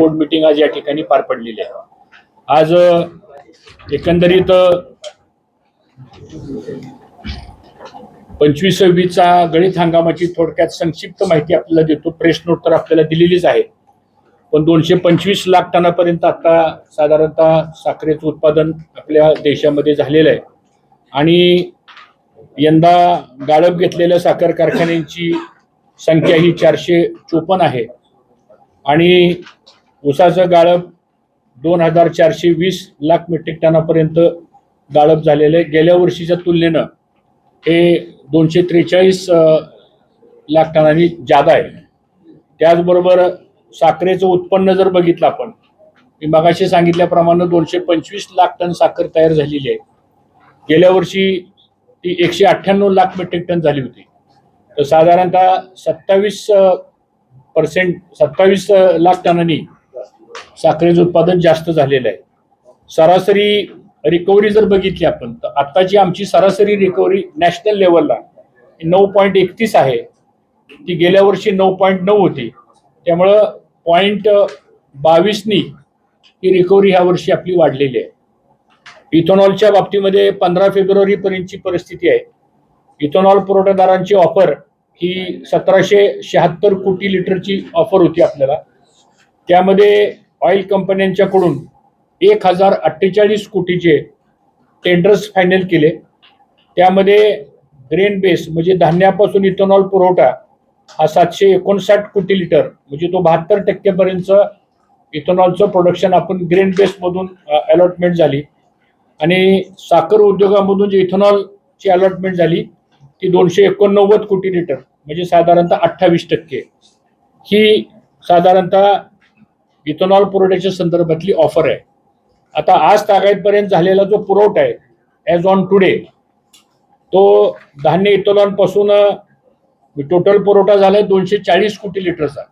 Board meeting आज या ठिकाणी पार पडलेली आहे। आज एकंदरीत 25-26चा गळीत हंगामाची थोडक्यात संक्षिप्त माहिती आपल्याला देतो। प्रेस नोट तर आपल्याला दिलेलीच आहे, पण 225 लाख टनापर्यंत आता साधारणतः साखरेचं उत्पादन आपल्या देशामध्ये झालेलं आहे आणि यंदा गाळप घेतलेल्या साखर कारखान्यांची संख्या ही 454 आहे आणि ऊसाचं गाळप 2420 लाख मेट्रिक टनापर्यंत गाळप झालेलं आहे। गेल्या वर्षीच्या तुलनेनं हे 243 लाख टनांनी जादा आहे। त्याचबरोबर साखरेचं उत्पन्न जर बघितलं आपण, मी मगाशी सांगितल्याप्रमाणे 225 लाख टन साखर तयार झालेली आहे। गेल्या वर्षी ती 198 लाख मेट्रिक टन झाली होती, तर साधारणतः 27 लाख टनांनी साखरेचं उत्पादन जास्त झालेलं आहे। सरासरी रिकव्हरी जर बघितली आपण तर आत्ताची आमची सरासरी रिकव्हरी नॅशनल लेवलला 9.31 आहे, ती गेल्या वर्षी 9.9 होती। त्यामुळं 0.22नी ही रिकव्हरी ह्या वर्षी आपली वाढलेली आहे। इथेनॉलच्या बाबतीमध्ये 15 फेब्रुवारी पर्यंतची परिस्थिती आहे। इथेनॉल पुरवठादारांची ऑफर ही 1776 कोटी लिटरची ऑफर होती आपल्याला। त्यामध्ये ऑइल कंपन्यांच्याकडून 1048 कोटीचे टेंडर्स फायनल केले। त्यामध्ये ग्रेन बेस म्हणजे धान्यापासून इथेनॉल पुरवठा हा 759 कोटी लिटर, म्हणजे तो 72% पर्यंत इथेनॉलचं प्रोडक्शन आपण ग्रेन बेस मधून अलॉटमेंट झाली आणि साखर उद्योगामधून जी इथेनॉलची अलॉटमेंट झाली ती 289 कोटी लिटर, म्हणजे साधारणतः 28%। ही साधारणतः इथेनॉल पुरवठ्याच्या संदर्भातली ऑफर आहे। आता आज तागायतपर्यंत झालेला जो पुरवठा आहे ॲज ऑन टुडे, तो धान्य इथेनॉल पासून टोटल पुरवठा झालाय 240 कोटी लिटरचा।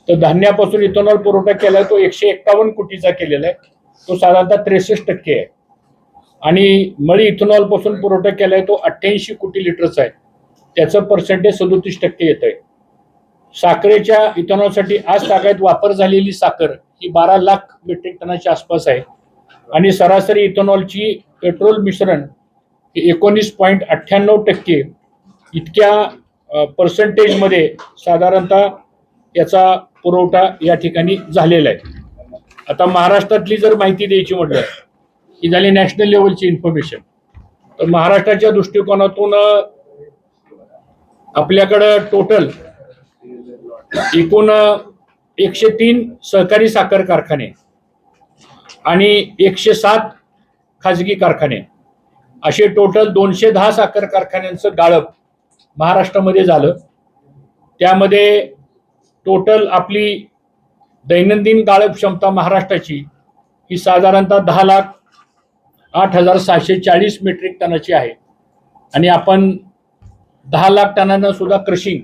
तर धान्यापासून इथेनॉल पुरवठा केलाय तो 151 कोटीचा केलेला आहे, तो साधारणतः 63% आहे। आणि मळी इथेनॉल पासून पुरवठा केलाय तो 88 कोटी लिटरचा आहे, त्याचं पर्सेंटेज 37% येत आहे। साखरेच्या इथेनॉलसाठी आज तागायत वापर झालेली साखर ही 12 लाख मेट्रिक टनाच्या आसपास आहे आणि सरासरी इथेनॉलची पेट्रोल मिश्रण 19.98% इतक्या पर्सेंटेजमध्ये साधारणतः याचा पुरवठा या ठिकाणी झालेला आहे। आता महाराष्ट्रातली जर माहिती द्यायची म्हटलं ही झाली नॅशनल लेवलची इन्फॉर्मेशन। तर महाराष्ट्राच्या दृष्टिकोनातून आपल्याकडं टोटल एकूण 103 सहकारी साखर कारखाने आणि 107 खाजगी कारखाने असे टोटल 210 साखर कारखान्यांचं गाळप महाराष्ट्रामध्ये झालं। त्यामध्ये टोटल आपली दैनंदिन गाळप क्षमता महाराष्ट्राची ही साधारणतः 10,08,740 मेट्रिक टनाची आहे आणि आपण 10 लाख टनांना सुद्धा क्रशिंग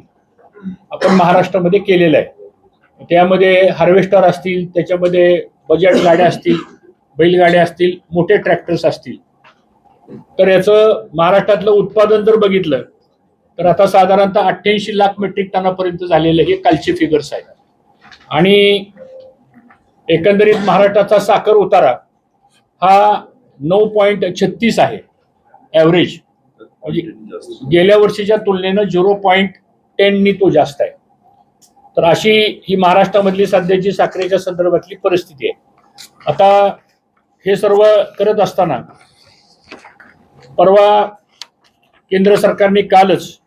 आपण महाराष्ट्रामध्ये केलेलं आहे। त्यामध्ये हार्वेस्टर असतील, त्याच्यामध्ये बजेट गाड्या असतील, बैलगाड्या असतील, मोठे ट्रॅक्टर्स असतील। तर याचं महाराष्ट्रातलं उत्पादन जर बघितलं तर आता साधारणतः 88 लाख मेट्रिक टनापर्यंत झालेलं हे कालचे फिगर्स आहेत। आणि एकंदरीत महाराष्ट्राचा साखर उतारा हा 9.36 आहे ॲव्हरेज, म्हणजे गेल्या वर्षीच्या तुलनेनं 0.10नी तो जास्त आहे। तर अशी ही महाराष्ट्रामधली सध्याची साखरेच्या संदर्भातली परिस्थिती आहे। आता हे सर्व करत असताना परवा केंद्र सरकारने कालच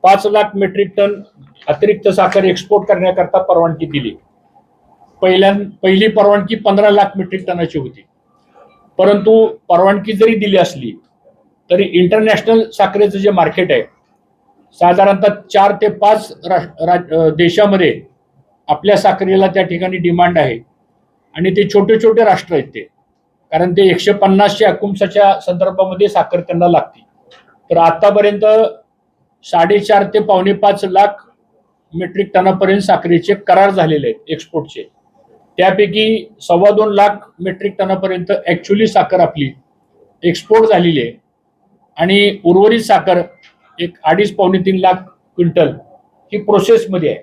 5 लाख मेट्रिक टन अतिरिक्त साखर एक्सपोर्ट करण्याकरता परवानगी दिली। पहिली परवानगी 15 लाख मेट्रिक टनाची होती, परंतु परवानगी जरी दिली असली तरी इंटरनॅशनल साखरेचं जे मार्केट आहे साधारणतः 4 ते 5 देशामध्ये आपल्या साखरेला त्या ठिकाणी डिमांड आहे आणि ते छोटे छोटे राष्ट्र आहेत ते, कारण ते 150च्या अकुम्साच्या संदर्भामध्ये साखर त्यांना लागते। तर आतापर्यंत 4.5 ते 4.25 लाख मेट्रिक टनापर्यंत साखरेचे करार झालेले आहेत एक्सपोर्टचे। त्यापैकी 2.25 लाख मेट्रिक टनापर्यंत ऍक्च्युअली साखर आपली एक्सपोर्ट झालेली आहे आणि उर्वरित साखर एक 2.5-3 लाख क्विंटल ही प्रोसेसमध्ये आहे।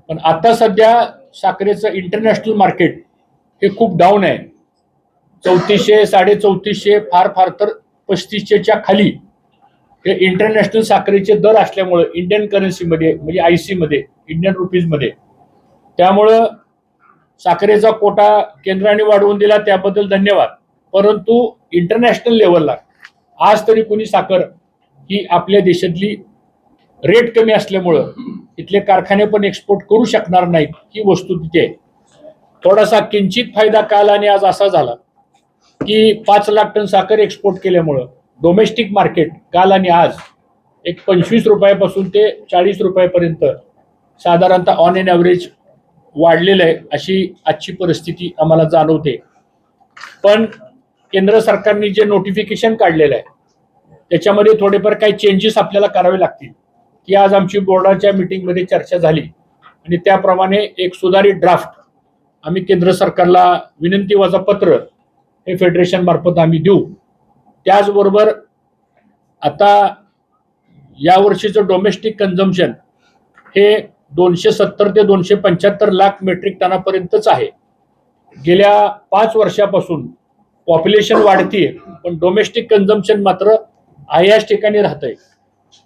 पण आता सध्या साखरेचं इंटरनॅशनल मार्केट हे खूप डाऊन आहे. 3400 3450 फार फार तर 3500च्या खाली हे इंटरनॅशनल साखरेचे दर असल्यामुळं इंडियन करन्सीमध्ये म्हणजे IC मध्ये इंडियन रुपीजमध्ये, त्यामुळं साखरेचा कोटा केंद्राने वाढवून दिला त्याबद्दल धन्यवाद. परंतु इंटरनॅशनल लेवलला आज तरी कोणी साखर ही आपल्या देशातली रेट कमी असल्यामुळं इथले कारखाने पण एक्सपोर्ट करू शकणार नाहीत ही वस्तुस्थिती आहे. थोडासा किंचित फायदा काल आणि आज असा झाला की 5 लाख टन साखर एक्सपोर्ट केल्यामुळं डोमेस्टिक मार्केट काल आणि आज एक 25 रुपयापासून ते 40 रुपयापर्यंत साधारणतः ऑन एन ॲव्हरेज वाढलेलं आहे, अशी आजची परिस्थिती आम्हाला जाणवते. पण केंद्र सरकारने जे नोटिफिकेशन काढलेलं आहे त्याच्यामध्ये थोडेफार काही चेंजेस आपल्याला करावे लागतील. ती आज आमची बोर्डाच्या मीटिंगमध्ये चर्चा झाली आणि त्याप्रमाणे एक सुधारित ड्राफ्ट आम्ही केंद्र सरकारला विनंती वजा पत्र हे फेडरेशन मार्फत आम्ही देऊ. त्याचबरोबर आता यावर्षीचं डोमेस्टिक कन्झम्पशन हे 270 ते 275 लाख मेट्रिक टनापर्यंतच आहे. गेल्या 5 वर्षापासून पॉप्युलेशन वाढतीये पण डोमेस्टिक कन्झम्पशन मात्र याच ठिकाणी राहतंय.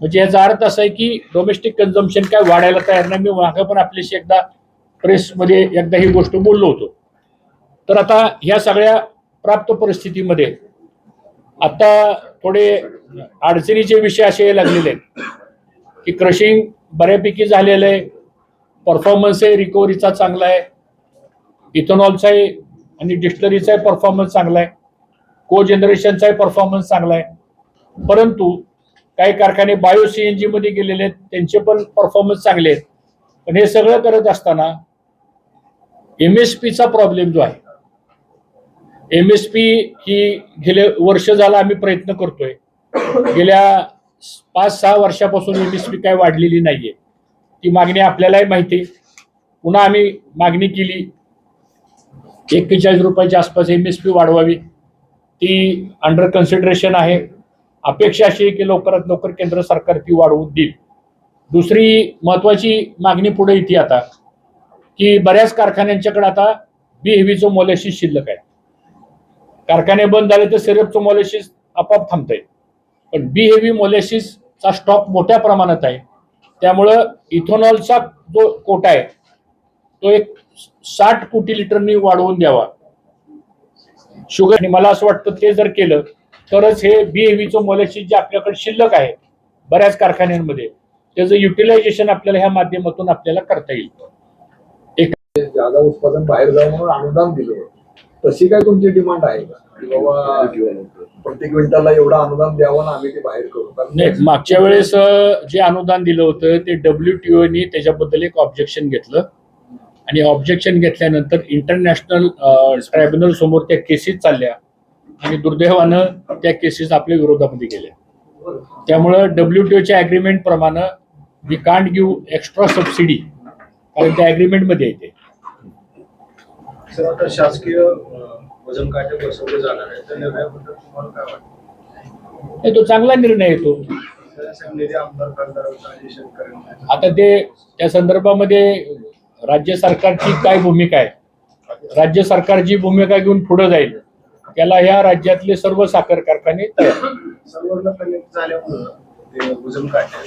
म्हणजे याचा अर्थ असा आहे की डोमेस्टिक कन्झम्पशन काय वाढायला तयार नाही. मी मागं पण आपल्याशी एकदा प्रेसमध्ये एकदा ही गोष्ट बोललो होतो. तर आता ह्या सगळ्या प्राप्त परिस्थितीमध्ये आता थोडे अडचणीचे विषय असे लागलेले आहेत की क्रशिंग बऱ्यापैकी झालेलं आहे, परफॉर्मन्स आहे रिकव्हरीचा चांगला आहे, इथेनॉलचाही आणि डिस्टलरीचाही परफॉर्मन्स चांगला आहे, को जनरेशनचाही परफॉर्मन्स चांगला आहे. परंतु काही कारखाने बायो CNG मध्ये गेलेले आहेत, त्यांचे पण परफॉर्मन्स चांगले आहेत. पण हे सगळं करत असताना MSPचा प्रॉब्लेम जो आहे, MSP ही गेले वर्ष झाला आम्ही प्रयत्न करतोय. गेल्या 5-6 वर्षापासून MSP काय वाढलेली नाहीये. ती मागणी आपल्यालाही माहिती आहे. पुन्हा आम्ही मागणी केली 41 रुपयाच्या आसपास MSP वाढवावी. ती अंडर कन्सिडरेशन आहे. अपेक्षा अशी आहे की लवकरात लवकर केंद्र सरकार ती वाढवून देईल. दुसरी महत्वाची मागणी पुढे येते आता की बऱ्याच कारखान्यांच्याकडे आता बी हेवीचं मोलॅसिस शिल्लक आहे. कारखाने बंद झाले तर सिरपचं मोलॅसिस आपोआप थांबतंय, पण बी हेवी मोलॅसिसचा स्टॉक मोठ्या प्रमाणात आहे. त्यामुळं इथेनॉलचा जो कोटा आहे तो एक 60 कोटी लिटरनी वाढवून द्यावा. शुगर, आणि मला असं वाटतं ते जर केलं तरच हे बी हेवीचं मोलॅसिस जे आपल्याकडे शिल्लक आहे बऱ्याच कारखान्यांमध्ये त्याचं युटिलायझेशन आपल्याला ह्या माध्यमातून आपल्याला करता येईल. ज्यादा उत्पादन बाहेर जावं म्हणून अनुदान दिलं, तशी काय तुमची डिमांड आहे का की बाबा प्रत्येक क्विंटलला एवढं अनुदान द्यावं ना आम्ही ते बाहेर करू? नाही, मागच्या वेळेस जे अनुदान दिलं होतं ते WTOने त्याच्याबद्दल एक ऑब्जेक्शन घेतलं आणि ऑब्जेक्शन घेतल्यानंतर इंटरनॅशनल ट्रायब्युनल समोर त्या केसेस चालल्या आणि दुर्दैवानं त्या केसेस आपल्या विरोधामध्ये गेल्या. त्यामुळं WTOच्या ॲग्रीमेंट प्रमाणे we can't give extra subsidy, कारण त्या ॲग्रीमेंटमध्ये येते. सर, आता शासकीय वजन काटे बसवले जाणार आहे त्या निर्णयाबद्दल तुम्हाला काय वाटतं? तो चांगला निर्णय येतो. आता ते त्या संदर्भामध्ये राज्य सरकारची काय भूमिका आहे, राज्य सरकार जी भूमिका घेऊन पुढे जाईल त्याला ह्या राज्यातले सर्व साखर कारखाने तयार. सर्वांना कनेक्ट झाल्यामुळं ते वजन काटे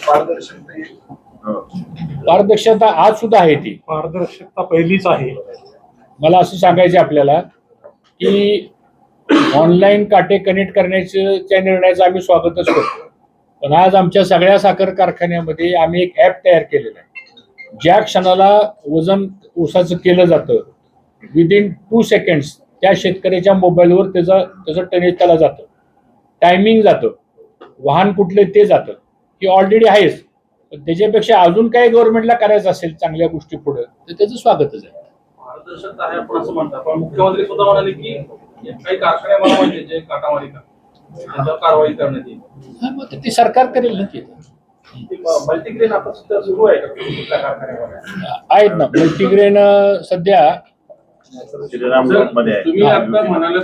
पारदर्शकता आज सुद्धा आहे. ती पारदर्शकता पहिलीच आहे. मला असं सांगायचं आपल्याला की ऑनलाईन काटे कनेक्ट करण्याच्या निर्णयाचं आम्ही स्वागतच करतो. पण आज आमच्या सगळ्या साखर कारखान्यामध्ये आम्ही एक ॲप तयार केलेलं आहे. ज्या क्षणाला वजन ऊसाचं केलं जातं विदिन 2 सेकंड्स त्या शेतकऱ्याच्या मोबाईलवर त्याचं टनेज त्याला जातं, टायमिंग जातं, वाहन कुठले ते जातं. ही ऑलरेडी आहेच. त्याच्यापेक्षा अजून काही गव्हर्नमेंटला करायचं असेल चांगल्या गोष्टी पुढे तर त्याचं स्वागतच आहे. पारदर्शकता आहे आपण असं म्हणतात, पण मुख्यमंत्री सुद्धा म्हणाले की काही कारखाने मला म्हणजे जे काटामारी त्यांच्यावर कारवाई करण्यात येईल. मग ते सरकार करेल ना. ते मल्टीग्रेन आता सुद्धा सुरू आहे का कुठल्या कारखान्यामध्ये? आहेत ना मल्टीग्रेन सध्या. तुम्ही आता म्हणाले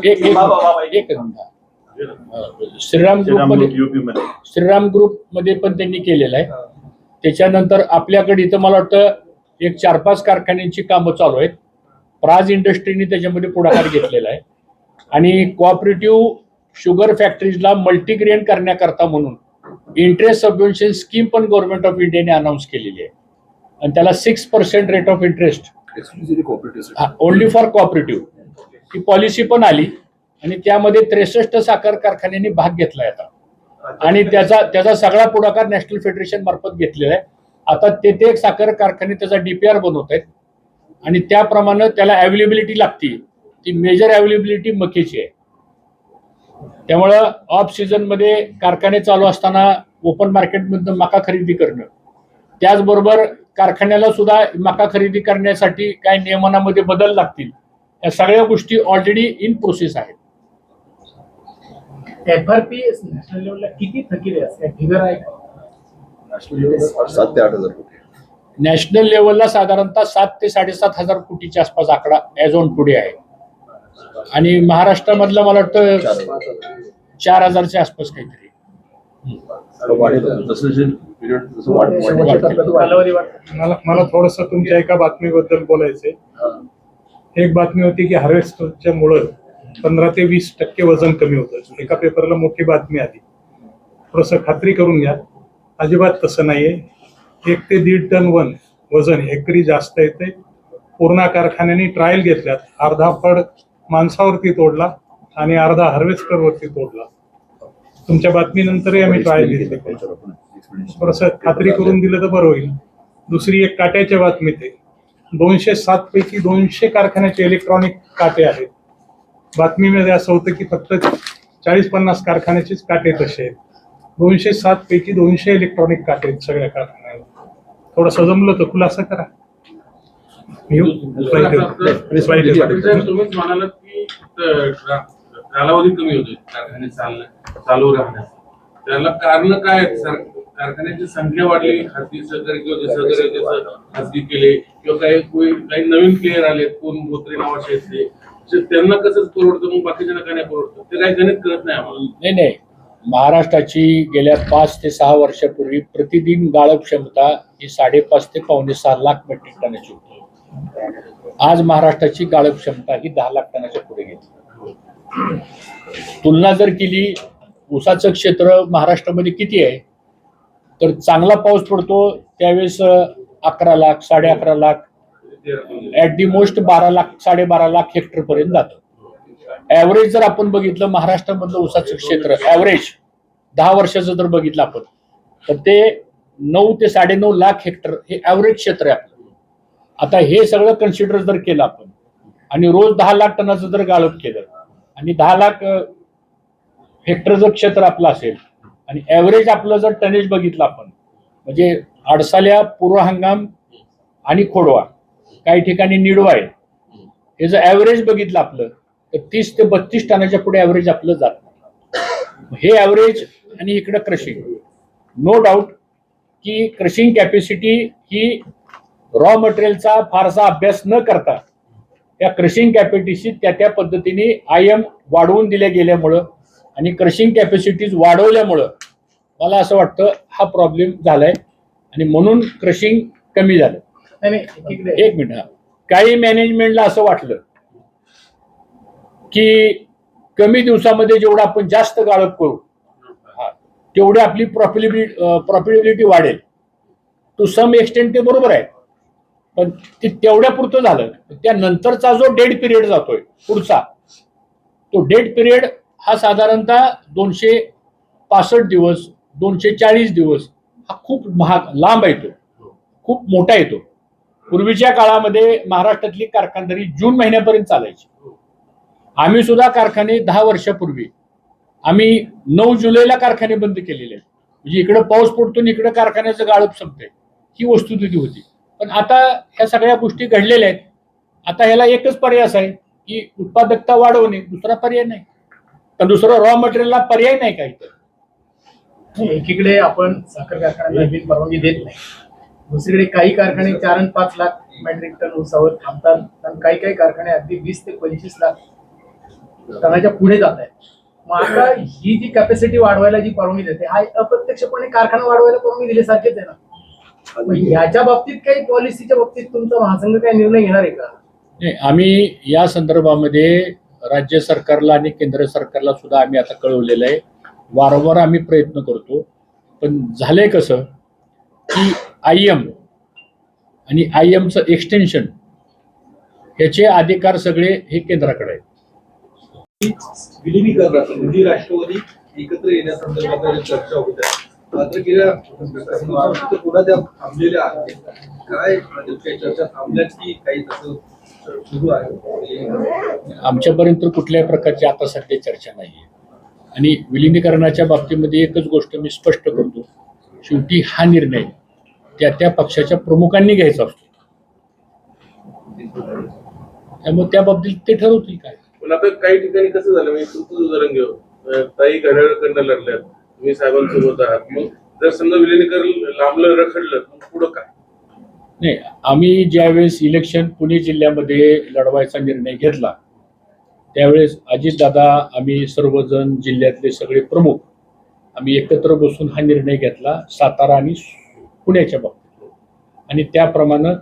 श्रीराम ग्रुप मध्ये पण त्यांनी केलेलं आहे. त्याच्यानंतर आपल्याकडे इथं मला वाटतं एक 4-5 कारखान्यांची कामं चालू आहेत. प्राज इंडस्ट्रीने त्याच्यामध्ये पुढाकार घेतलेला आहे आणि कोऑपरेटिव्ह शुगर फॅक्टरीजला मल्टीग्रेन करण्याकरता म्हणून इंटरेस्ट सबवेन्शन स्कीम पण गव्हर्नमेंट ऑफ इंडियाने अनाऊन्स केलेली आहे आणि त्याला 6% rate of interest only for cooperative he policy पण आली आणि त्यामध्ये 63 साखर कारखान्यांनी भाग घेतलाय आता आणि त्याचा सगळा पुढाकार नॅशनल फेडरेशन मार्फत घेतलेला आहे. आता ते साखर कारखाने त्याचा DPR बनवत आहेत आणि त्याप्रमाणे त्याला अवेलेबिलिटी लागते, ती मेजर अवेलेबिलिटी मक्याची आहे. त्यामुळं ऑफ सीझन मध्ये कारखाने चालू असताना ओपन मार्केटमधून मका खरेदी करणं, त्याचबरोबर कारखान्याला सुद्धा मका खरेदी करण्यासाठी काय नियमनामध्ये बदल लागतील, या सगळ्या गोष्टी ऑलरेडी इन प्रोसेस आहेत. FRP नॅशनल लेवलला किती थकीत आहे फिगर आहे का? 7 ते 8 हजार कोटी. नॅशनल लेवलला साधारणतः 7 ते 7.5 हजार कोटीच्या आसपास आकडा ॲज ऑन टुडे आहे आणि महाराष्ट्रामधलं मला वाटतं 4,000च्या आसपास काहीतरी. कालावधी वाटतं. मला थोडंसं तुमच्या एका बातमीबद्दल बोलायचंय. एक बातमी होती की हार्वेस्टच्या मुळे 15 ते 20% वजन कमी होतं. एका पेपरला मोठी बातमी आली. थोडंसं खात्री करून घ्या, अजिबात तसं नाहीये. 1 ते 1.5 टन वजन एकरी जास्त येते. पूर्ण कारखान्याने ट्रायल घेतल्यात, अर्धा फड माणसावरती तोडला आणि अर्धा हार्वेस्टरवरती तोडला. तुमच्या बातमीनंतरही आम्ही ट्रायल घेतले. थोडंसं खात्री करून दिलं तर बरं होईल. दुसरी एक काट्याच्या बातमीत आहे. 207 पैकी 200 कारखान्याचे इलेक्ट्रॉनिक काटे आहेत. बातमीमध्ये असं होतं की फक्त 40-50 कारखान्याचेच काटे तसे आहेत. 207 पैकी 200 इलेक्ट्रॉनिक काटे आहेत सगळ्या कारखान्याला. थोडंसं जमलं तर खुलासा करा. तुम्हीच म्हणालात की कालावधी कमी होते कारखाने चालू राहण्यास, त्याला कारण काय आहेत? कारखान्याची संख्या वाढली, खाजगी सहकारी किंवा जे सहकारी त्याचं खाजगी केले किंवा काही नवीन प्लेयर आले, कोण भोत्रे नावाचे असले, त्यांना कसं परवडतं, मग बाकीच्यांना काय नाही परवडतं, ते काही गणित कळत नाही आम्हाला. नाही, महाराष्ट्राची गेल्या 5 ते 6 वर्षापूर्वी प्रतिदिन गाळप क्षमता ही 5.5 ते 5.25 लाख मेट्रिक टनाची होती. आज महाराष्ट्राची गाळप क्षमता ही 10 लाख टनाच्या पुढे गेली. तुलना जर केली, ऊसाचं क्षेत्र महाराष्ट्रामध्ये किती आहे, तर चांगला पाऊस पडतो त्यावेळेस 11 lakh 11.5 lakh, at the most 12 lakh 12.5 lakh hectare पर्यंत जातं. ऍव्हरेज जर आपण बघितलं महाराष्ट्रामधलं ऊसाचं क्षेत्र ऍव्हरेज 10 वर्षाचं जर बघितलं आपण, तर ते 9 ते 9.5 लाख हेक्टर हे ऍव्हरेज क्षेत्र आहे आपलं. आता हे सगळं कन्सिडर जर केलं आपण आणि रोज 10 लाख टनाचं जर गाळप केलं आणि 10 लाख हेक्टर जर क्षेत्र आपलं असेल आणि ऍव्हरेज आपलं जर टनेज बघितलं आपण, म्हणजे अडसाल्या, पूर्व हंगाम आणि खोडवा, काही ठिकाणी निडवा आहे, हे जर ऍव्हरेज बघितलं आपलं तर 30 ते 32 टनाच्या पुढे ऍव्हरेज आपलं जात नाही. हे ऍव्हरेज आणि इकडं क्रशिंग, नो डाऊट की क्रशिंग कॅपॅसिटी ही रॉ मटेरियलचा फारसा अभ्यास न करता या क्रशिंग कॅपॅसिटी त्या पद्धतीने IM वाढवून दिल्या गेल्यामुळं आणि क्रशिंग कॅपॅसिटीज वाढवल्यामुळं मला असं वाटतं हा प्रॉब्लेम झालाय आणि म्हणून क्रशिंग कमी झालं. एक मिनिट, काही मॅनेजमेंटला असं वाटलं की कमी दिवसामध्ये जेवढं आपण जास्त गाळप करू तेवढी आपली प्रॉफिटेबिलिटी वाढेल. टू सम एक्सटेंट ते बरोबर आहे, पण ते तेवढ्या पुरतं झालं. त्यानंतरचा जो डेड पिरियड जातोय पुढचा, तो डेड पिरियड हा साधारणतः 265 दिवस 240 दिवस हा खूप लांब येतो, खूप मोठा येतो. पूर्वीच्या काळामध्ये महाराष्ट्रातली कारखानदारी जून महिन्यापर्यंत चालायची. आम्ही सुद्धा कारखाने 10 वर्षापूर्वी आम्ही 9 जुलैला कारखाने बंद केलेले आहेत. म्हणजे इकडं पाऊस पडतो आणि इकडं कारखान्याचं गाळप संपतंय, ही वस्तुस्थिती होती. पण आता ह्या सगळ्या गोष्टी घडलेल्या आहेत. आता ह्याला एकच पर्याय असा आहे की उत्पादकता वाढवणे, दुसरा पर्याय नाही. तर दुसरं रॉ मटेरियलला पर्याय नाही काही. तर एकीकडे आपण साखर कारखान्यांना नवीन परवानगी देत नाही, दुसरीकडे काही कारखाने 4 आणि 5 लाख मेट्रिक टन ऊसावर थांबतात आणि काही कारखाने अगदी 20 ते 25 लाख टनाच्या पुढे जात आहेत. मग आता ही जी कॅपॅसिटी वाढवायला जी परवानगी देते, हा अप्रत्यक्षपणे कारखाना वाढवायला परवानगी दिल्यासारखेच आहे ना. मग ह्याच्या बाबतीत काही पॉलिसीच्या बाबतीत तुमचा महासंघ काही निर्णय घेणार आहे का? नाही, आम्ही या संदर्भामध्ये राज्य सरकारला आणि केंद्र सरकारला सुद्धा आम्ही आता कळवलेलं आहे. वारंवार आम्ही प्रयत्न करतो, पण झालंय कसं की IM आणि IMचं एक्सटेन्शन ह्याचे अधिकार सगळे हे केंद्राकडे आहेत. विलिनीकरणात मोदी राष्ट्रवादी एकत्र येण्यासंदर्भात चर्चा होत्या. मात्र गेल्या पुन्हा त्या थांबलेल्या आहेत. काय काही चर्चा थांबल्याच की काही तसं सुरू आहे? आमच्यापर्यंत कुठल्याही प्रकारची आता सध्या चर्चा नाही आहे. आणि विलिनीकरणाच्या बाबतीमध्ये एकच गोष्ट मी स्पष्ट करतो, शेवटी हा निर्णय त्या पक्षाच्या प्रमुखांनी घ्यायचा असतो. त्यामुळे त्या बाबतीत ते ठरवतील काय. पण आता काही ठिकाणी कसं झालं, मी तुमचं उदाहरण घेऊ, ताई घड्याळकडनं लढल्यात, तुम्ही साहेबांसोबत आहात, मग जर समजा विलिनीकरण लांबलं रखडलं मग पुढं काय? नाही, आम्ही ज्यावेळेस इलेक्शन पुणे जिल्ह्यामध्ये लढवायचा निर्णय घेतला त्यावेळेस अजितदादा, आम्ही सर्वजण जिल्ह्यातले सगळे प्रमुख आम्ही एकत्र बसून हा निर्णय घेतला सातारा आणि पुण्याच्या बाबतीत. आणि त्याप्रमाणे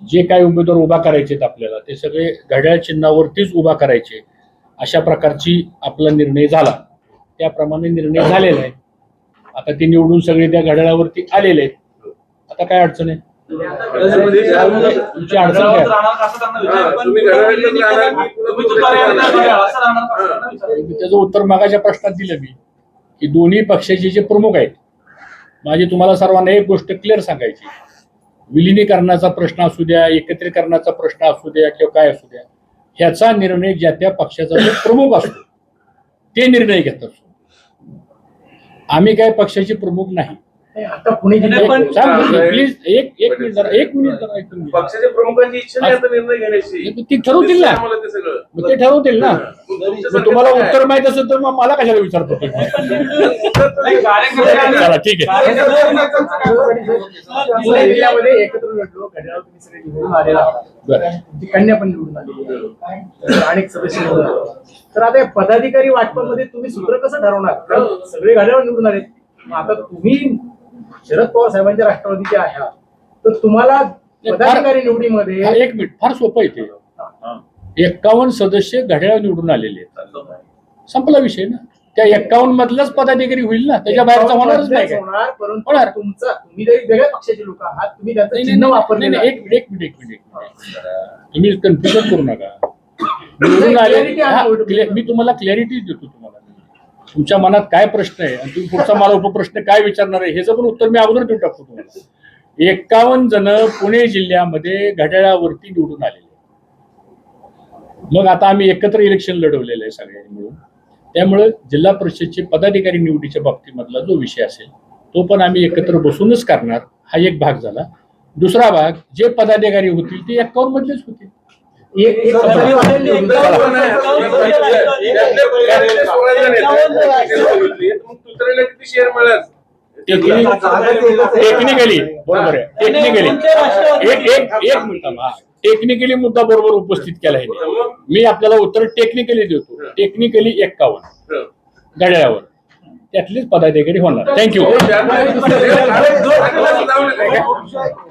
जे काही उमेदवार उभा करायचे आपल्याला ते सगळे घड्याळ चिन्हावरतीच उभा करायचे अशा प्रकारची आपला निर्णय झाला. त्याप्रमाणे निर्णय झालेला आहे. आता ते निवडून सगळे त्या घड्याळावरती आलेले आहेत. आता काय अडचण आहे? तुमची अडचण काय? त्याचं उत्तर मागाच्या प्रश्नात दिलं मी की दोन्ही पक्षाचे जे प्रमुख आहेत, माझी तुम्हाला सर्वांना एक गोष्ट क्लिअर सांगायची, विलिनीकरणाचा प्रश्न असू द्या, एकत्रीकरणाचा प्रश्न असू द्या किंवा काय असू द्या, ह्याचा निर्णय ज्या त्या पक्षाचा जो प्रमुख असतो ते निर्णय घेत असतो. आम्ही काय पक्षाचे प्रमुख नाही. आता पुणे प्लीज एक मिनिट जरा ऐकून घ्या. पक्षाच्या प्रमुखांची इच्छा नाही आता निर्णय घेण्याची. ते ठरवतील ना, मला ते सगळं मग ते ठरवतील ना. मग तुम्हाला उत्तर माहित असेल तर मग मला कशाला विचारतो तुम्ही? चला ठीक आहे. पुणे जिल्ह्यामध्ये एकत्र लढलो, घड्याळ तुम्ही सगळे निवडून आलेला आहात. बरं. तुमची कन्या पण निवडून आली, अनेक सदस्य निवडून आले. तर आता या पदाधिकारी वाटपामध्ये तुम्ही सूत्र कसं ठरवणार? कारण सगळे घड्याळ निवडून आले. मग आता तुम्ही शरद पवार साहेबांच्या राष्ट्रवादीचे आहात, तर तुम्हाला पदाधिकारी निवडीमध्ये एक मिनिट, फार सोपं आहे ते. 51 सदस्य घड्याळ निवडून आलेले आहेत. संपला विषय ना. त्या 51 मधलाच पदाधिकारी होईल ना, त्याच्या बाहेरचा होणारच नाही काय. होणार, परंतु होणार. तुम्ही जरी वेगळ्या पक्षाचे लोक आहात, तुम्ही त्यांचं चिन्ह वापरलेलं आहे. एक मिनिट तुम्ही कन्फ्युजन करू नका. निवडून आले, मी तुम्हाला क्लॅरिटी देतो. तुम्हाला तुमच्या मनात काय प्रश्न आहे आणि तुम्ही पुढचा मला उपप्रश्न काय विचारणार आहे ह्याचं पण उत्तर मी अगोदर देऊन टाकतो तुम्हाला. 51 जण पुणे जिल्ह्यामध्ये घड्याळावरती निवडून आलेले. मग आता आम्ही एकत्र इलेक्शन लढवलेलं आहे सगळ्यांनी मिळून. त्यामुळे जिल्हा परिषदचे पदाधिकारी निवडीच्या बाबतीमधला जो विषय असेल तो पण आम्ही एकत्र बसूनच करणार. हा एक भाग झाला. दुसरा भाग, जे पदाधिकारी होतील ते 51 मधलेच होतील. किती शेअर मिळाल? टेक्निकली बरोबर आहे. एक मिनिट, टेक्निकली मुद्दा बरोबर उपस्थित केला आहे. मी आपल्याला उत्तर टेक्निकली देतो. टेक्निकली 51 घड्याळावर त्यातलेच पदाधिकारी होणार. थँक्यू.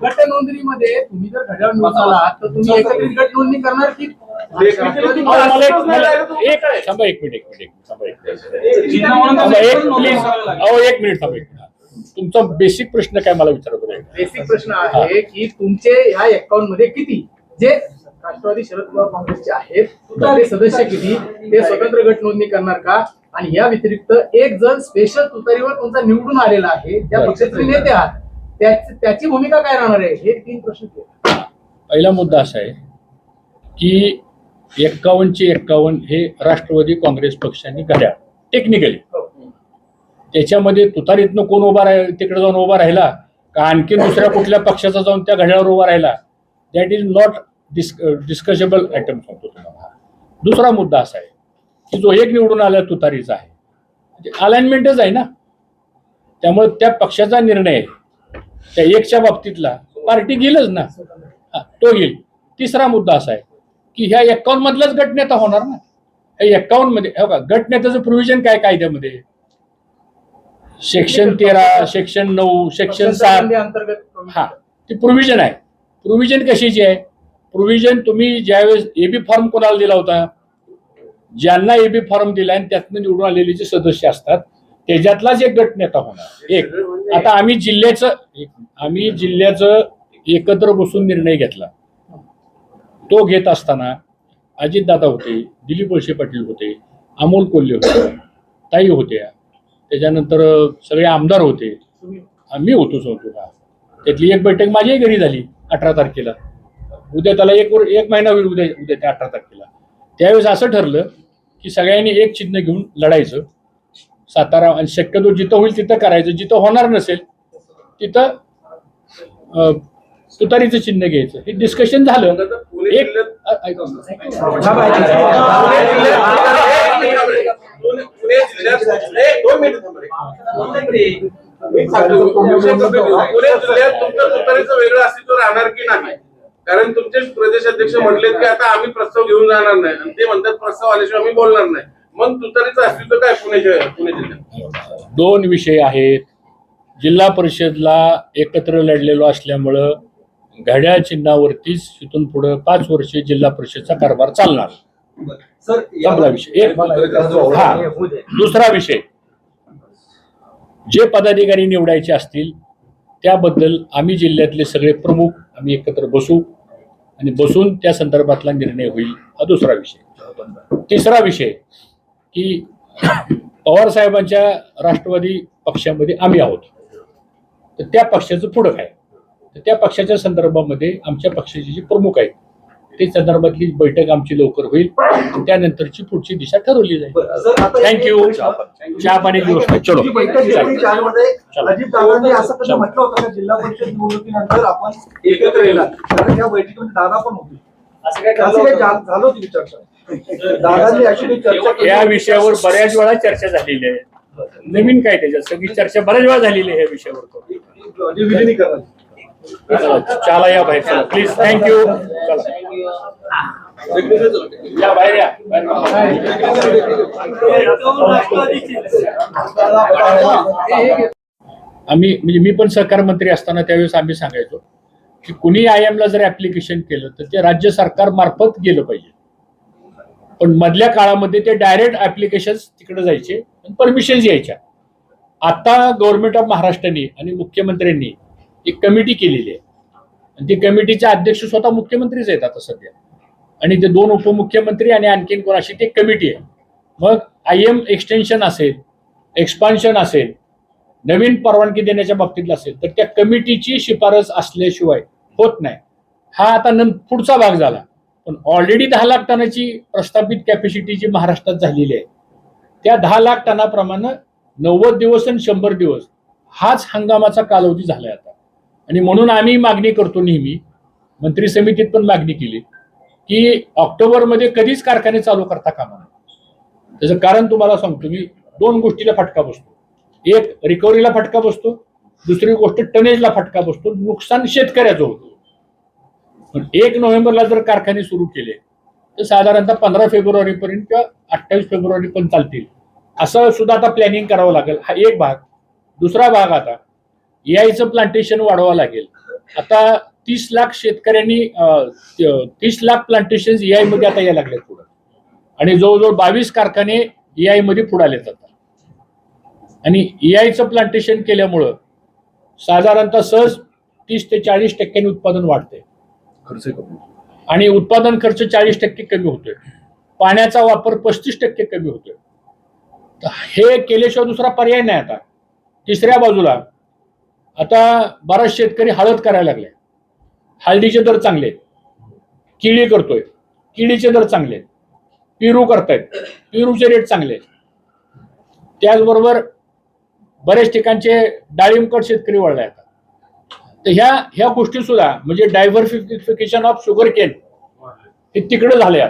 गट नोंदणीमध्ये तुम्ही जर घड्याळ निवडून आलात तर तुम्ही एकत्रित गट नोंदणी करणार की? एक मिनिट तुमचा बेसिक प्रश्न काय मला विचारतो? बेसिक प्रश्न आहे की तुमचे ह्या 51 मध्ये किती जे राष्ट्रवादी शरद पवार काँग्रेसचे आहेत ते सदस्य किती, ते स्वतंत्र गट नोंदणी करणार का? आणि या व्यतिरिक्त एक जण स्पेशल तुतारीवर तुमचा निवडून आलेला आहे, त्या पक्षाचे नेते आहात, त्याची भूमिका काय राहणार आहे? हे 3 प्रश्न. पहिला मुद्दा असा आहे की 51चे 51 हे राष्ट्रवादी काँग्रेस पक्षाने घड्याळ टेक्निकली, त्याच्यामध्ये तुतारीतनं कोण उभा तिकडे जाऊन उभा राहिला का आणखी दुसऱ्या कुठल्या पक्षाचा जाऊन त्या घड्याळावर उभा राहिला, दॅट इज नॉट डिस्कसेबल आयटम सांगतो तुम्हाला. दुसरा मुद्दा असा आहे की जो एक निवडून आला तुतारीचा आहे, अलाइनमेंटच आहे ना, त्यामुळे त्या पक्षाचा निर्णय त्या एकच्या बाबतीतला पार्टी घेईलच ना, तो घेईल. तिसरा मुद्दा असा आहे की ह्या 51 मधलाच गटनेता होणार ना. ह्या 51 मध्ये गटनेत्याचं प्रोव्हिजन काय कायद्यामध्ये? सेक्शन 13, सेक्शन 9, सेक्शन 7 अंतर्गत हा ती प्रोव्हिजन आहे. प्रोव्हिजन कशाची आहे? प्रोव्हिजन तुम्ही ज्यावेळेस एबी फॉर्म कोणाला दिला होता? ज्यांना एबी फॉर्म दिला आणि त्यातनं निवडून आलेले जे सदस्य असतात त्याच्यातलाच एक गटनेता होणार. एक आता आम्ही जिल्ह्याचं एकत्र बसून निर्णय घेतला. तो घेत असताना अजितदादा होते, दिलीप वळसे पाटील होते, अमोल कोल्हे होते, ताई होत्या, त्याच्यानंतर सगळे आमदार होते, आम्ही होतो. त्यातली एक बैठक माझ्याही घरी झाली 18 तारखेला. उद्या त्याला एक महिना होईल उद्या त्या 18 तारखेला. त्यावेळेस असं ठरलं की सगळ्यांनी एक चिन्ह घेऊन लढायचं सातारा, आणि शक्यतो जिथं होईल तिथं करायचं, जिथं होणार नसेल तिथं तुतारीचं चिन्ह घ्यायचं. हे डिस्कशन झालं. एक ऐका ना. पुणे जिल्ह्यात 2 मिनिट पुणे जिल्ह्यात तुमचं तुतारीचं वेगळं अस्तित्व राहणार की नाही? कारण तुमचे प्रदेशाध्यक्ष म्हटलेत की आता आम्ही प्रस्ताव घेऊन जाणार नाही, आणि ते म्हणतात प्रस्ताव आल्याशिवाय आम्ही बोलणार नाही. मग तुतारीचं अस्तित्व काय पुणे जिल्ह्यात? 2 विषय आहेत. जिल्हा परिषदला एकत्र लढलेलो असल्यामुळं घड्याळ चिन्हावरतीच इथून पुढे 5 वर्ष जिल्हा परिषदचा कारभार चालणार. सर संपला विषय. हा दुसरा विषय, जे पदाधिकारी निवडायचे असतील त्याबद्दल आम्ही जिल्ह्यातले सगळे प्रमुख आम्ही एकत्र बसू आणि बसून त्या संदर्भातला निर्णय होईल. हा दुसरा विषय. तिसरा विषय की पवार साहेबांच्या राष्ट्रवादी पक्षामध्ये आम्ही आहोत, तर त्या पक्षाचं पुढं काय, तर त्या पक्षाच्या संदर्भामध्ये आमच्या पक्षाचे जे प्रमुख आहेत ते संदर्भातली बैठक आमची लवकर होईल, त्यानंतरची पुढची दिशा ठरवली जाईल. थँक्यू. चहा पाण्याची गोष्ट. चलो अजितदादांनी असं कधी म्हटलं होतं का जिल्हा परिषद निवडणुकीनंतर आपण एकत्र येणार? कारण या बैठकीमध्ये दादा पण होते. असं काय झालं होती चर्चा? दादांनी ऍक्च्युली चर्चा या विषयावर बऱ्याच वेळा चर्चा झालेली आहे. नवीन काय त्याच्यात? सगळी चर्चा बऱ्याच वेळा झालेली आहे या विषयावर. विलीनीकरण. चला या बाहेर प्लीज. थँक्यू. या बाहेर या. आम्ही म्हणजे मी पण सहकार मंत्री असताना त्यावेळेस आम्ही सांगायचो की कुणी IM ला जर ऍप्लिकेशन केलं तर ते राज्य सरकार मार्फत गेलं पाहिजे. पण मधल्या काळामध्ये ते डायरेक्ट ऍप्लिकेशन तिकडे जायचे आणि परमिशन यायच्या. आता गव्हर्नमेंट ऑफ महाराष्ट्राने आणि मुख्यमंत्र्यांनी एक कमिटी केलेली आहे, आणि ती कमिटीचे अध्यक्ष स्वतः मुख्यमंत्रीच आहेत आता सध्या, आणि ते 2 उपमुख्यमंत्री आणि आणखीन कोण अशी ती कमिटी आहे. मग IM एक्सटेन्शन असेल, एक्सपान्शन असेल, नवीन परवानगी देण्याच्या बाबतीतला असेल तर त्या कमिटीची शिफारस असल्याशिवाय होत नाही. हा आता पुढचा भाग झाला. पण ऑलरेडी 10 लाख टनाची प्रस्थापित कॅपॅसिटी जी महाराष्ट्रात झालेली आहे त्या 10 लाख टनाप्रमाणे 90 दिवस आणि 100 दिवस हाच हंगामाचा कालावधी झालाय आता. आणि म्हणून आम्ही मागणी करतो नेहमी, मंत्री समितीत पण मागणी केली की ऑक्टोबरमध्ये कधीच कारखाने चालू करता कामा नये. त्याचं कारण तुम्हाला सांगतो मी. 2 गोष्टीला फटका बसतो. एक रिकव्हरीला फटका बसतो, दुसरी गोष्ट टनेजला फटका बसतो. नुकसान शेतकऱ्याचं होतं. पण 1 नोव्हेंबरला जर कारखाने सुरू केले तर साधारणतः 15 फेब्रुवारीपर्यंत किंवा 28 फेब्रुवारीपर्यंत चालतील असं सुद्धा आता प्लॅनिंग करावं लागेल. हा एक भाग. दुसरा भाग, आता EIचं प्लांटेशन वाढवावं लागेल. आता 30 लाख शेतकऱ्यांनी 30 लाख प्लांटेशन EI मध्ये आता यायला लागलेत पुढे, आणि जवळजवळ 22 कारखाने EI मध्ये पुढाले जातात. आणि EIचं प्लांटेशन केल्यामुळं साधारणतः सहज 30 ते 40% उत्पादन वाढते, आणि उत्पादन खर्च 40% कमी होतोय. पाण्याचा वापर 35% कमी होतोय. तर हे केल्याशिवाय दुसरा पर्याय नाही. आता तिसऱ्या बाजूला आता बराच शेतकरी हळद करायला लागले. हळदीचे दर चांगले आहेत. केळी करतोय, केळीचे दर चांगले आहेत. पेरू करतायत, पेरूचे रेट चांगले आहेत. त्याचबरोबर बरेच ठिकाणचे डाळिंबकट शेतकरी वळले आता. तर ह्या गोष्टी सुद्धा म्हणजे डायव्हर्सिफिकेशन ऑफ शुगर केन हे तिकडे झाले.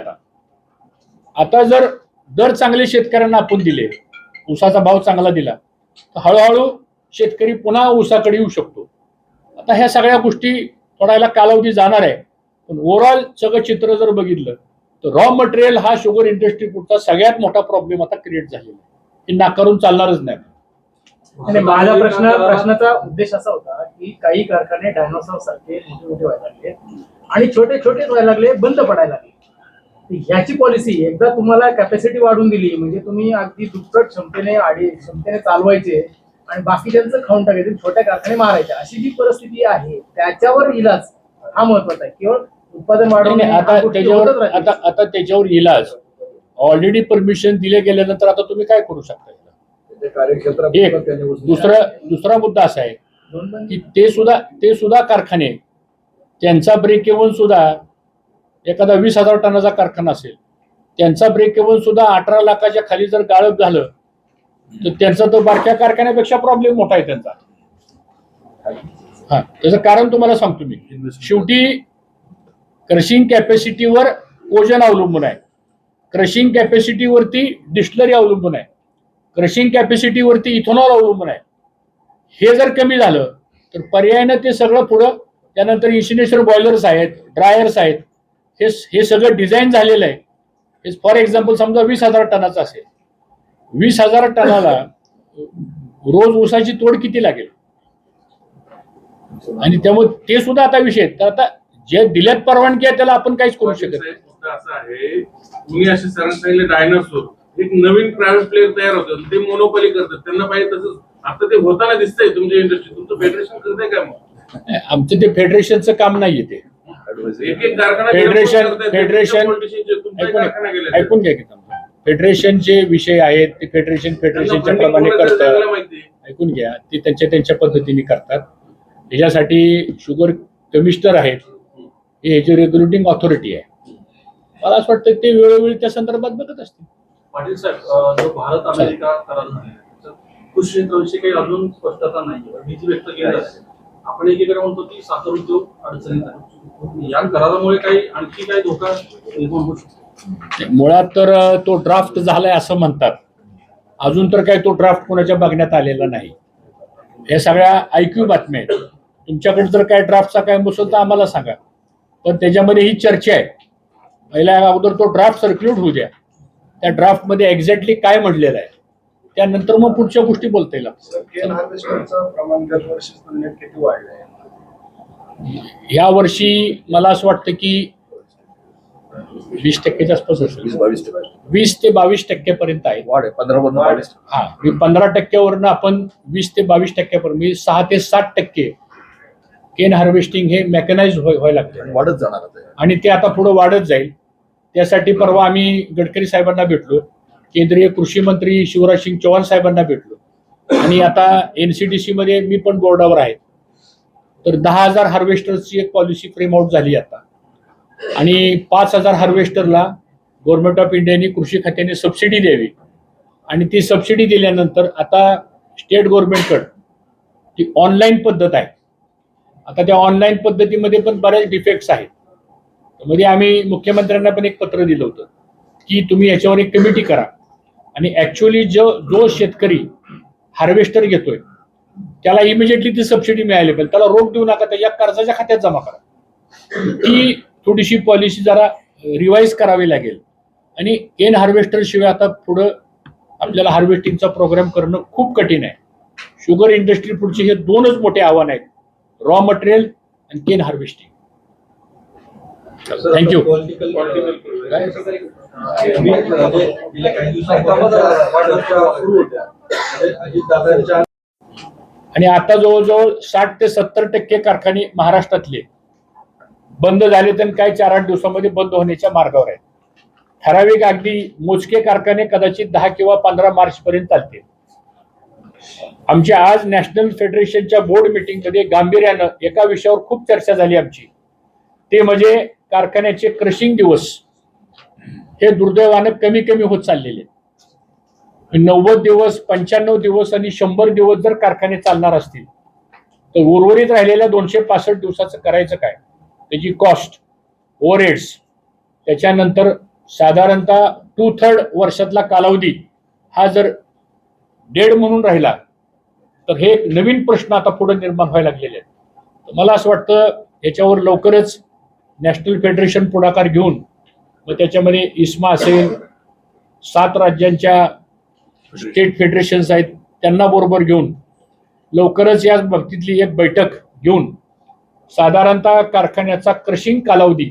आता जर दर चांगले शेतकऱ्यांना आपण दिले, ऊसाचा भाव चांगला दिला, तर हळूहळू शेतकरी पुन्हा ऊसाकडे येऊ शकतो. आता ह्या सगळ्या गोष्टी थोडायला कालावधी जाणार आहे. पण ओव्हरऑल सगळं चित्र जर बघितलं तर रॉ मटेरियल हा शुगर इंडस्ट्री पुढचा सगळ्यात मोठा प्रॉब्लेम आता क्रिएट झालेला आहे. हे नाकारून चालणारच नाही. आणि माझा प्रश्नाचा उद्देश असा होता की काही कारखाने डायनोसॉर सारखे मोठे मोठे व्हायला लागले आणि छोटे छोटेच व्हायला लागले, बंद पडायला लागले. ह्याची पॉलिसी एकदा तुम्हाला कॅपॅसिटी वाढून दिली म्हणजे तुम्ही अगदी दुप्पट क्षमतेने चालवायचे आणि बाकीच्यांचं खाऊन टाकायचे, छोट्या कारखाने मारायचे, अशी जी परिस्थिती आहे त्याच्यावर इलाज हा महत्वाचा आहे. केवळ उत्पादन वाढवणे आता त्याच्यावर इलाज ऑलरेडी परमिशन दिले गेल्यानंतर आता तुम्ही काय करू शकता? ते कार्यक्षेत्रात एक त्यांनी उचलून दुसरा मुद्दा असा आहे की ते सुद्धा कारखाने त्यांचा ब्रेक इव्हन सुद्धा एखादा 20,000 टनाचा कारखाना असेल, त्यांचा ब्रेक इव्हन सुद्धा 18 लाखाच्या खाली जर गाळप झालं तर त्यांचा तो बारक्या कारखान्यापेक्षा प्रॉब्लेम मोठा आहे त्यांचा. हा, त्याचं कारण तुम्हाला सांगतो मी. शेवटी क्रशिंग कॅपॅसिटीवर ओझन अवलंबून आहे, क्रशिंग कॅपॅसिटीवरती डिस्टिलरी अवलंबून आहे, क्रशिंग कॅपॅसिटीवरती इथेनॉल अवलंबून आहे. हे जर कमी झालं तर पर्यायानं ते सगळं पुढं, त्यानंतर इन्सिनेशन बॉयलर्स आहेत, ड्रायर्स आहेत, हे सगळं डिझाईन झालेलं आहे. फॉर एक्झाम्पल समजा 20,000 टनाचा असेल, 20,000 टनाला रोज ऊसाची तोड किती लागेल? आणि त्यामुळे ते सुद्धा आता विषय. तर आता जे दिल्यात परवानगी आहे त्याला आपण काहीच करू शकत नाही. मुद्दा असा आहे, तुम्ही असे सरांनी सांगितले डायनासोर एक नवीन प्रायव्हेट प्लेअर तयार होतात, ते मोनोपॉली करतात, त्यांना पाहिजे तसंच आता ते होताना दिसतंय तुमच्या इंडस्ट्री. तुमचं फेडरेशन करतंय काय? मग आमचं ते फेडरेशनचं काम नाहीये. ते एक एक कारखाना ऐकून घ्या की फेडरेशनचे विषय आहेत, ते फेडरेशनच्या प्रमाणे करतात. ऐकून घ्या, ते त्यांच्या पद्धतीने करतात. त्याच्यासाठी शुगर कमिशनर आहेत, हे ह्याची रेग्युलेटिंग ऑथॉरिटी आहे. मला असं वाटतं ते वेळोवेळी त्या संदर्भात बघत असतील. पाटील साहेब, जो भारत अमेरिका करार झाला कृषी क्षेत्राविषयी काही अजून स्पष्टता नाही, भीती व्यक्त केली जाते. आपण एकीकडे म्हणतो की साखर उद्योग अडचणीत आहे, या करारामुळे काही आणखी काही धोका निर्माण होऊ शकतो? मुळात तर तो ड्राफ्ट झालाय असं म्हणतात, अजून तर काही तो ड्राफ्ट कोणाच्या बघण्यात आलेला नाही. हे सगळ्या ऐक्यू बातम्या आहेत. तुमच्याकडे जर काय ड्राफ्टचा काय असेल तर आम्हाला सांगा, पण त्याच्यामध्ये ही चर्चा आहे. पहिल्या अगोदर तो ड्राफ्ट सर्क्युलेट होऊ द्या, त्या ड्राफ्टमध्ये एक्झॅक्टली काय म्हटलेलं आहे, त्यानंतर मग पुढच्या गोष्टी बोलता येईल. या वर्षी मला असं वाटतं की 20% आसपास असेल, 20 ते 22% पर्यंत आहे. 15% आपण 20 ते 22% 6 ते 7% केन हार्वेस्टिंग हे मेकॅनाइज व्हायला लागते, वाढत जाणार आहे. आणि ते आता पुढे वाढत जाईल. त्यासाठी परवा आम्ही गडकरी साहेबांना भेटलो, केंद्रीय कृषी मंत्री शिवराज सिंग चौहान साहेबांना भेटलो, आणि आता NCDC मध्ये मी पण बोर्डावर आहे. तर 10,000 हार्वेस्टर्सची एक पॉलिसी फ्रेम आउट झाली आता, आणि 5,000 हार्वेस्टरला गव्हर्नमेंट ऑफ इंडियाने कृषी खात्याने सबसिडी द्यावी. आणि ती सबसिडी दिल्यानंतर आता स्टेट गव्हर्नमेंटकडे ती ऑनलाईन पद्धत आहे. आता त्या ऑनलाईन पद्धतीमध्ये पण बऱ्याच डिफेक्ट्स आहेत. मध्ये आम्ही मुख्यमंत्र्यांना पण एक पत्र दिलं होतं की तुम्ही याच्यावर एक कमिटी करा, आणि ऍक्च्युअली जो शेतकरी हार्वेस्टर घेतोय त्याला इमिजिएटली ती सबसिडी मिळाली पाहिजे, त्याला रोख देऊ नका, त्याच्या कर्जाच्या खात्यात जमा करा. ती थोडीशी पॉलिसी जरा रिवाईज करावी लागेल. आणि केन हार्वेस्टर शिवाय आता पुढं आपल्याला हार्वेस्टिंगचा प्रोग्राम करणं खूप कठीण आहे. शुगर इंडस्ट्री पुढचे हे दोनच मोठे आव्हान आहेत, रॉ मटेरियल आणि केन हार्वेस्टिंग. थँक्यू. आणि आता जवळजवळ 60 ते 70% कारखाने महाराष्ट्रातले बंद झाले, तर काही 4-8 दिवसामध्ये बंद होण्याच्या मार्गावर आहेत. ठराविक अगदी मोजके कारखाने कदाचित 10 किंवा 15 मार्च पर्यंत चालतील. आमच्या आज नॅशनल फेडरेशनच्या बोर्ड मीटिंगमध्ये गांभीर्यानं एका विषयावर खूप चर्चा झाली आमची, ते म्हणजे कारखान्याचे क्रशिंग दिवस हे दुर्दैवानं कमी कमी होत चाललेले. 90 दिवस, 95 दिवस आणि 100 दिवस जर कारखाने चालणार असतील तर उर्वरित राहिलेल्या 265 दिवसाचं करायचं काय? त्याची कॉस्ट, ओव्हरहेड्स, त्याच्यानंतर साधारणतः 2/3 वर्षातला कालावधी हा जर डेड म्हणून राहिला तर हे नवीन प्रश्न आता पुढे निर्माण व्हायला लागलेले आहेत. मला असं वाटतं याच्यावर लवकरच नॅशनल फेडरेशन पुढाकार घेऊन, मग त्याच्यामध्ये इस्मा असेल, 7 राज्यांच्या स्टेट फेडरेशन्स आहेत, त्यांना बरोबर घेऊन लवकरच या बाबतीतली एक बैठक घेऊन साधारणतः कारखान्याचा क्रशिंग कालावधी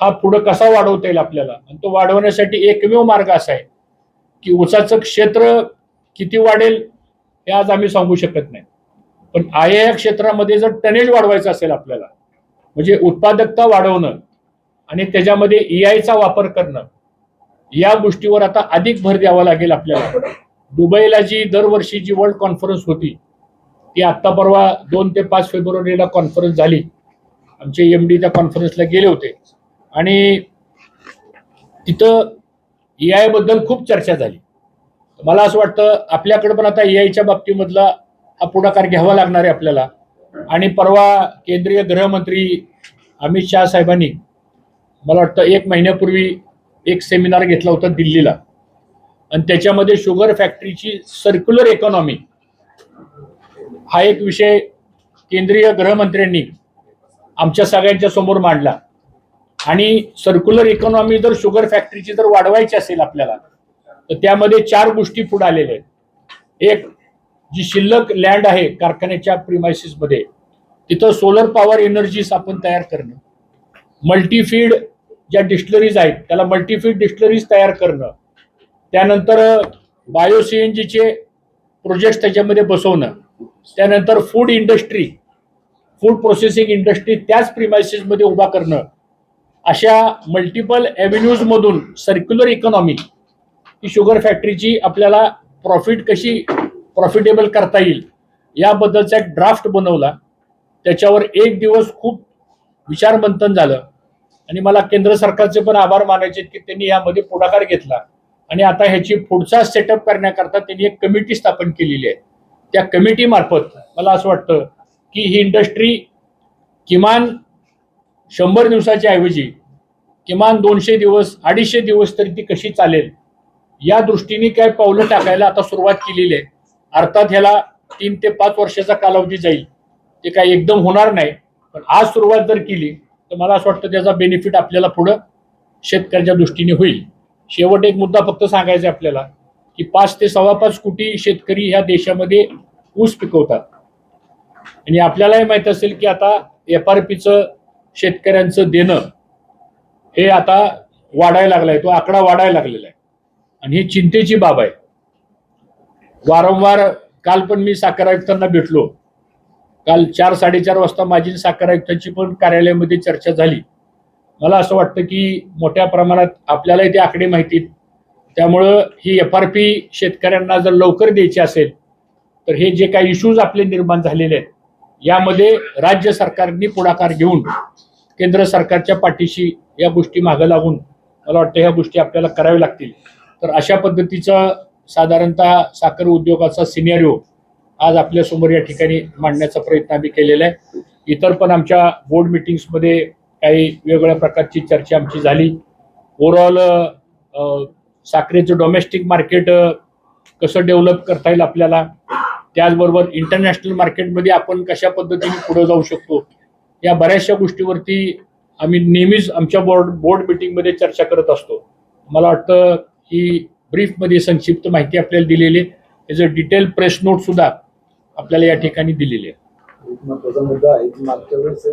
हा पुढे कसा वाढवता येईल आपल्याला, आणि तो वाढवण्यासाठी एकमेव मार्ग असा आहे की ऊसाचं क्षेत्र किती वाढेल हे आज आम्ही सांगू शकत नाही, पण या क्षेत्रामध्ये जर टनेज वाढवायचं असेल आपल्याला, म्हणजे उत्पादकता वाढवणं आणि त्याच्यामध्ये EIचा वापर करणं, या गोष्टीवर आता अधिक भर द्यावा लागेल आपल्याला. दुबईला जी दरवर्षीची वर्ल्ड कॉन्फरन्स होती ती आत्ता परवा 2 ते 5 फेब्रुवारीला कॉन्फरन्स झाली. आमचे MD त्या कॉन्फरन्सला गेले होते आणि तिथं EI बद्दल खूप चर्चा झाली. मला असं वाटतं आपल्याकडे पण आता EIच्या बाबतीमधला हा पुढाकार घ्यावा लागणार आहे आपल्याला. आणि परवा केंद्रीय गृहमंत्री अमित शाह साहेबांनी मला वाटतं 1 महिन्यापूर्वी एक सेमिनार घेतला होता दिल्लीला, आणि त्याच्यामध्ये शुगर फॅक्टरीची सर्क्युलर इकॉनॉमी हा एक विषय केंद्रीय गृहमंत्र्यांनी आमच्या सगळ्यांच्या समोर मांडला. आणि सर्क्युलर इकॉनॉमी जर शुगर फॅक्टरीची जर वाढवायची असेल आपल्याला तर त्यामध्ये 4 गोष्टी पुढे आलेल्या आहेत. एक, जी शिल्लक लँड आहे कारखान्याच्या प्रिमायसिस मध्ये तिथं सोलर पॉवर एनर्जीज आपण तयार करणं, मल्टीफीड ज्या डिस्टिलरीज आहेत त्याला मल्टीफीड डिस्टिलरीज तयार करणं, त्यानंतर बायो CNGचे प्रोजेक्ट त्याच्यामध्ये बसवणं, त्यानंतर food industry, food processing industry त्याच प्रिमायसिस मध्ये उभा करणं, अशा मल्टिपल एव्हेन्यूज मधून सर्क्युलर इकॉनॉमी ही शुगर फॅक्टरीची आपल्याला प्रॉफिटेबल करता येईल याबद्दलचा एक ड्राफ्ट बनवला. त्याच्यावर 1 दिवस खूप विचारमंथन झालं आणि मला केंद्र सरकारचे पण आभार मानायचे की त्यांनी यामध्ये पुढाकार घेतला आणि आता ह्याची पुढचा सेटअप करण्याकरता त्यांनी एक कमिटी स्थापन केलेली आहे. त्या कमिटी मार्फत मला असं वाटतं की ही इंडस्ट्री किमान 100 दिवसाच्या ऐवजी किमान 200 दिवस 250 दिवस तरी ती कशी चालेल या दृष्टीने काय पावलं टाकायला आता सुरुवात केलेली आहे. अर्थात ह्याला 3 ते 5 वर्षाचा कालावधी जाईल, ते काय एकदम होणार नाही, पण आज सुरुवात जर केली तर मला असं वाटतं त्याचा बेनिफिट आपल्याला पुढं शेतकऱ्याच्या दृष्टीने होईल. शेवट एक मुद्दा फक्त सांगायचा आहे आपल्याला की 5 ते 5.25 कोटी शेतकरी ह्या देशामध्ये ऊस पिकवतात आणि आपल्यालाही माहित असेल की आता FRPचं शेतकऱ्यांचं देणं हे आता वाढायला लागलंय, तो आकडा वाढायला लागलेला आहे आणि ही चिंतेची बाब आहे. वारंवार काल पण मी साखर आयुक्तांना भेटलो, काल 4-4:30 वाजता माझी साखर आयुक्तांची पण कार्यालयामध्ये चर्चा झाली. मला असं वाटतं की मोठ्या प्रमाणात आपल्यालाही ते आकडे माहिती आहेत, त्यामुळं ही FRP शेतकऱ्यांना जर लवकर द्यायची असेल तर हे जे काही इश्यूज आपले निर्माण झालेले आहेत यामध्ये राज्य सरकारने पुढाकार घेऊन केंद्र सरकारच्या पाठीशी या गोष्टी मागे लागून मला वाटतं ह्या गोष्टी आपल्याला कराव्या लागतील. तर अशा पद्धतीचा साधारणतः साखर उद्योगाचा सिनेरिओ आज आपल्या समोर या ठिकाणी मांडण्याचा प्रयत्न आम्ही केलेला आहे. इतर पण आमच्या बोर्ड मीटिंग्समध्ये काही वेगवेगळ्या प्रकारची चर्चा आमची झाली. ओव्हरऑल साखरेचं डोमेस्टिक मार्केट कसं डेव्हलप करता येईल आपल्याला, त्याचबरोबर इंटरनॅशनल मार्केटमध्ये आपण कशा पद्धतीने पुढे जाऊ शकतो, या बऱ्याचशा गोष्टीवरती आम्ही नेहमीच आमच्या बोर्ड मीटिंगमध्ये चर्चा करत असतो. मला वाटतं ही ब्रीफमध्ये संक्षिप्त माहिती आपल्याला दिलेली आहे, त्याचं डिटेल प्रेस नोट सुद्धा आपल्याला या ठिकाणी दिलेली आहे. एक महत्त्वाचा मुद्दा आहे की मागच्या वेळेस